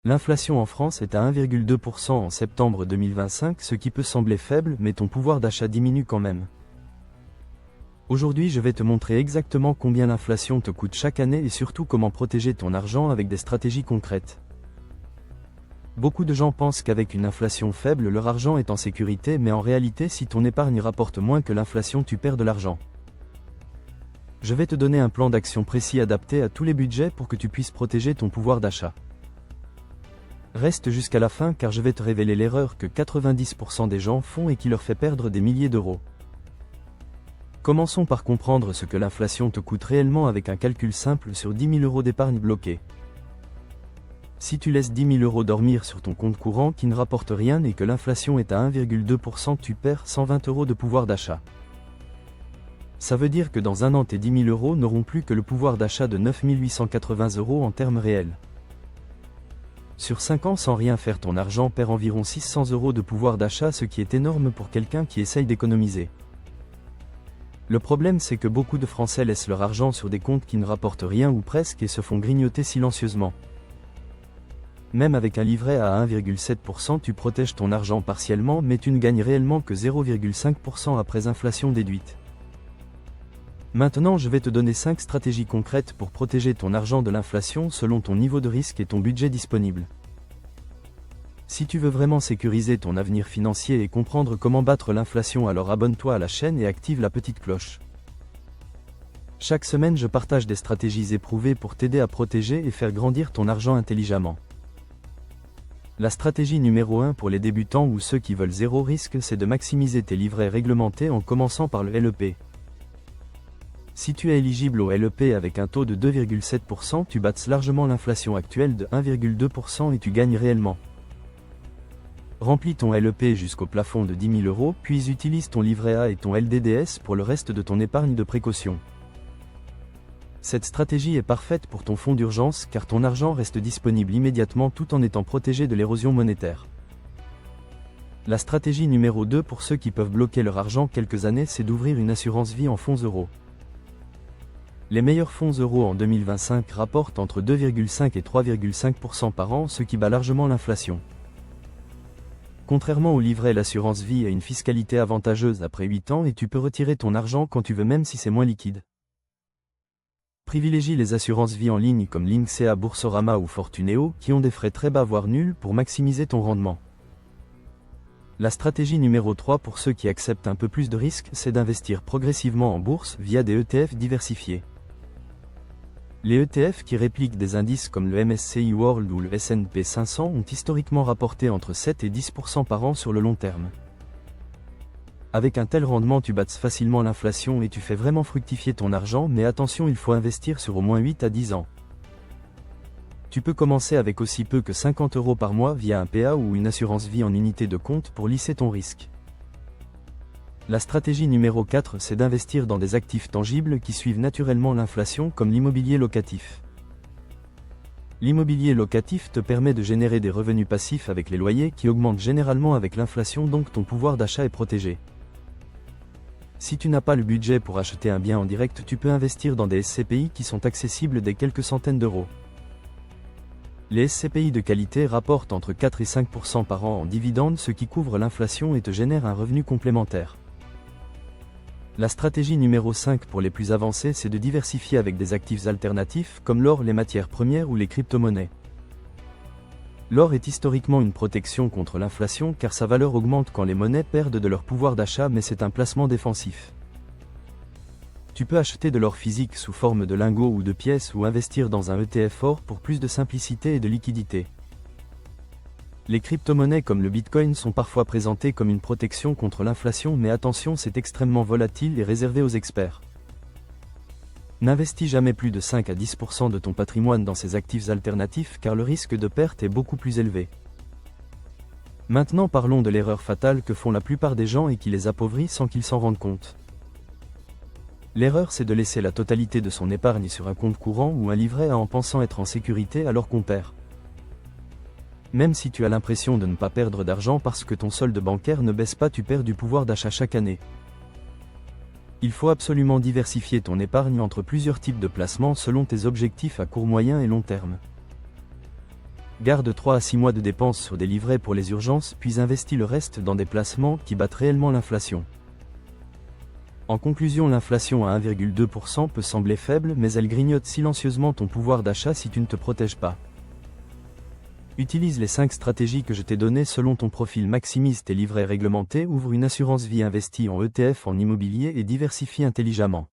L'inflation en France est à 1,2% en septembre 2025, ce qui peut sembler faible, mais ton pouvoir d'achat diminue quand même. Aujourd'hui, je vais te montrer exactement combien l'inflation te coûte chaque année et surtout comment protéger ton argent avec des stratégies concrètes. Beaucoup de gens pensent qu'avec une inflation faible, leur argent est en sécurité, mais en réalité, si ton épargne rapporte moins que l'inflation, tu perds de l'argent. Je vais te donner un plan d'action précis adapté à tous les budgets pour que tu puisses protéger ton pouvoir d'achat. Reste jusqu'à la fin car je vais te révéler l'erreur que 90% des gens font et qui leur fait perdre des milliers d'euros. Commençons par comprendre ce que l'inflation te coûte réellement avec un calcul simple sur 10 000 euros d'épargne bloquée. Si tu laisses 10 000 euros dormir sur ton compte courant qui ne rapporte rien et que l'inflation est à 1,2%, tu perds 120 euros de pouvoir d'achat. Ça veut dire que dans un an tes 10 000 euros n'auront plus que le pouvoir d'achat de 9 880 euros en termes réels. Sur 5 ans sans rien faire, ton argent perd environ 600 euros de pouvoir d'achat, ce qui est énorme pour quelqu'un qui essaye d'économiser. Le problème, c'est que beaucoup de Français laissent leur argent sur des comptes qui ne rapportent rien ou presque et se font grignoter silencieusement. Même avec un livret à 1,7%, tu protèges ton argent partiellement, mais tu ne gagnes réellement que 0,5% après inflation déduite. Maintenant, je vais te donner 5 stratégies concrètes pour protéger ton argent de l'inflation selon ton niveau de risque et ton budget disponible. Si tu veux vraiment sécuriser ton avenir financier et comprendre comment battre l'inflation, alors abonne-toi à la chaîne et active la petite cloche. Chaque semaine, je partage des stratégies éprouvées pour t'aider à protéger et faire grandir ton argent intelligemment. La stratégie numéro 1 pour les débutants ou ceux qui veulent zéro risque, c'est de maximiser tes livrets réglementés en commençant par le LEP. Si tu es éligible au LEP avec un taux de 2,7%, tu battes largement l'inflation actuelle de 1,2% et tu gagnes réellement. Remplis ton LEP jusqu'au plafond de 10 000 euros, puis utilise ton livret A et ton LDDS pour le reste de ton épargne de précaution. Cette stratégie est parfaite pour ton fonds d'urgence car ton argent reste disponible immédiatement tout en étant protégé de l'érosion monétaire. La stratégie numéro 2 pour ceux qui peuvent bloquer leur argent quelques années, c'est d'ouvrir une assurance vie en fonds euros. Les meilleurs fonds euros en 2025 rapportent entre 2,5 et 3,5% par an, ce qui bat largement l'inflation. Contrairement au livret, l'assurance vie a une fiscalité avantageuse après 8 ans et tu peux retirer ton argent quand tu veux même si c'est moins liquide. Privilégie les assurances vie en ligne comme Linksea, Boursorama ou Fortuneo qui ont des frais très bas voire nuls pour maximiser ton rendement. La stratégie numéro 3 pour ceux qui acceptent un peu plus de risques, c'est d'investir progressivement en bourse via des ETF diversifiés. Les ETF qui répliquent des indices comme le MSCI World ou le S&P 500 ont historiquement rapporté entre 7 et 10% par an sur le long terme. Avec un tel rendement, tu battes facilement l'inflation et tu fais vraiment fructifier ton argent, mais attention, il faut investir sur au moins 8 à 10 ans. Tu peux commencer avec aussi peu que 50 euros par mois via un PA ou une assurance vie en unité de compte pour lisser ton risque. La stratégie numéro 4, c'est d'investir dans des actifs tangibles qui suivent naturellement l'inflation comme l'immobilier locatif. L'immobilier locatif te permet de générer des revenus passifs avec les loyers qui augmentent généralement avec l'inflation, donc ton pouvoir d'achat est protégé. Si tu n'as pas le budget pour acheter un bien en direct, tu peux investir dans des SCPI qui sont accessibles dès quelques centaines d'euros. Les SCPI de qualité rapportent entre 4 et 5% par an en dividendes, ce qui couvre l'inflation et te génère un revenu complémentaire. La stratégie numéro 5 pour les plus avancés, c'est de diversifier avec des actifs alternatifs comme l'or, les matières premières ou les crypto-monnaies. L'or est historiquement une protection contre l'inflation car sa valeur augmente quand les monnaies perdent de leur pouvoir d'achat, mais c'est un placement défensif. Tu peux acheter de l'or physique sous forme de lingots ou de pièces ou investir dans un ETF or pour plus de simplicité et de liquidité. Les crypto-monnaies comme le Bitcoin sont parfois présentées comme une protection contre l'inflation, mais attention, c'est extrêmement volatile et réservé aux experts. N'investis jamais plus de 5 à 10% de ton patrimoine dans ces actifs alternatifs car le risque de perte est beaucoup plus élevé. Maintenant parlons de l'erreur fatale que font la plupart des gens et qui les appauvrit sans qu'ils s'en rendent compte. L'erreur, c'est de laisser la totalité de son épargne sur un compte courant ou un livret A en pensant être en sécurité alors qu'on perd. Même si tu as l'impression de ne pas perdre d'argent parce que ton solde bancaire ne baisse pas, tu perds du pouvoir d'achat chaque année. Il faut absolument diversifier ton épargne entre plusieurs types de placements selon tes objectifs à court, moyen et long terme. Garde 3 à 6 mois de dépenses sur des livrets pour les urgences, puis investis le reste dans des placements qui battent réellement l'inflation. En conclusion, l'inflation à 1,2% peut sembler faible, mais elle grignote silencieusement ton pouvoir d'achat si tu ne te protèges pas. Utilise les 5 stratégies que je t'ai données selon ton profil, maximise tes livrets réglementés, ouvre une assurance vie, investis en ETF, en immobilier et diversifie intelligemment.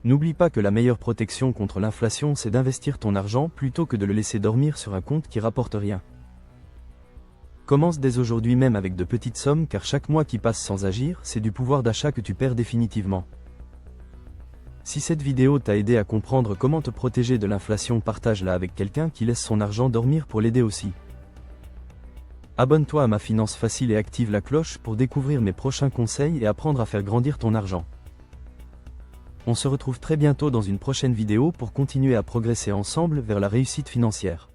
N'oublie pas que la meilleure protection contre l'inflation, c'est d'investir ton argent plutôt que de le laisser dormir sur un compte qui rapporte rien. Commence dès aujourd'hui même avec de petites sommes, car chaque mois qui passe sans agir, c'est du pouvoir d'achat que tu perds définitivement. Si cette vidéo t'a aidé à comprendre comment te protéger de l'inflation, partage-la avec quelqu'un qui laisse son argent dormir pour l'aider aussi. Abonne-toi à Ma Finance Facile et active la cloche pour découvrir mes prochains conseils et apprendre à faire grandir ton argent. On se retrouve très bientôt dans une prochaine vidéo pour continuer à progresser ensemble vers la réussite financière.